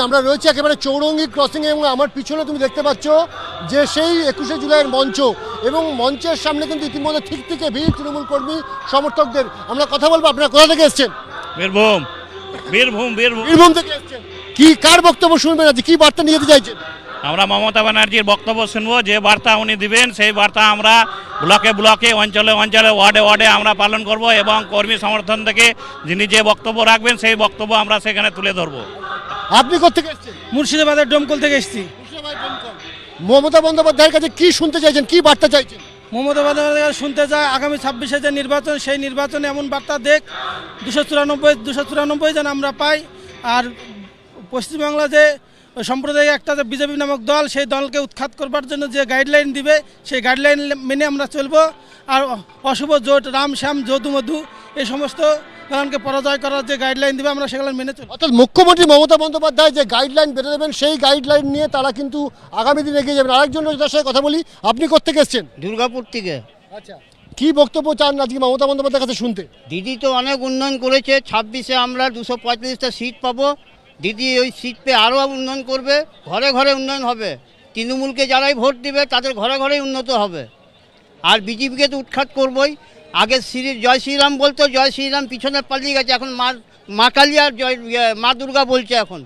আমরা রয়েছি একেবারে চৌরঙ্গি ক্রসিং এবং আমার পিছনে তুমি দেখতে পাচ্ছ যে সেই 21শে জুলাইয়ের মঞ্চ এবং মঞ্চের সামনে কিন্তু ইতিমধ্যে ঠিক থেকে ভিড় তৃণমূল কর্মী সমর্থকদের। আমরা কথা বলবো, আপনারা কোথা থেকে এসেছেন? বীরভূম বীরভূম থেকে এসেছেন। কি কার বক্তব্য শুনবেন আজকে, কি বার্তা নিয়ে যেতে চাইছেন? আমরা মমতা ব্যানার্জির বক্তব্য শুনবো, যে বার্তা উনি দিবেন সেই বার্তা আমরা ব্লকে ব্লকে অঞ্চলে অঞ্চলে ওয়ার্ডে ওয়ার্ডে আমরা পালন করব এবং কর্মী সমর্থন থেকে যিনি যে বক্তব্য রাখবেন সেই বক্তব্য আমরা সেখানে তুলে ধরবো। আপনি কোথেকে এসেছেন? মুর্শিদাবাদের ডোমকল থেকে এসেছি। মমতা বন্দ্যোপাধ্যায়ের কাছে কি শুনতে চাইছেন, কি বার্তা চাইছেন? মমতা বন্দ্যোপাধ্যায় শুনতে চায় আগামী 26শে যে নির্বাচন, সেই নির্বাচনে এমন বার্তা দেখ 294 যেন আমরা পাই। আর পশ্চিমবাংলা যে সম্প্রদায় একটা যে বিজেপি নামক দল, সেই দলকে উৎখাত করবার জন্য যে গাইডলাইন দিবে সেই গাইডলাইন মেনে আমরা চলবো। আর অশুভ জোট, রাম শ্যাম যদু মধু এই সমস্ত দলকে পরাজয় করার যে গাইডলাইন দিবে আমরা সেগুলো মেনে চলবো। অর্থাৎ মুখ্যমন্ত্রী মমতা বন্দ্যোপাধ্যায় যে গাইডলাইন বেঁধে দেবেন সেই গাইডলাইন নিয়ে তারা কিন্তু আগামী দিনে এগিয়ে যাবেন। আরেকজন তার সাথে কথা বলি, আপনি কোথেকে এসেছেন? দুর্গাপুর থেকে। আচ্ছা, কি বক্তব্য চান আজকে মমতা বন্দ্যোপাধ্যায়ের কাছে শুনতে? দিদি তো অনেক উন্নয়ন করেছে, 26শে আমরা 245টা সিট পাবো। দিদি ওই সিট পেয়ে আরও উন্নয়ন করবে, ঘরে ঘরে উন্নয়ন হবে। তৃণমূলকে যারাই ভোট দিবে তাদের ঘরে ঘরেই উন্নত হবে। আর বিজেপিকে তো উৎখাত করবই। আগে জয় শ্রীরাম বলতো, জয় শ্রীরাম পিছনে পালিয়ে গেছে, এখন মা কালী আর মা দুর্গা বলছে এখন।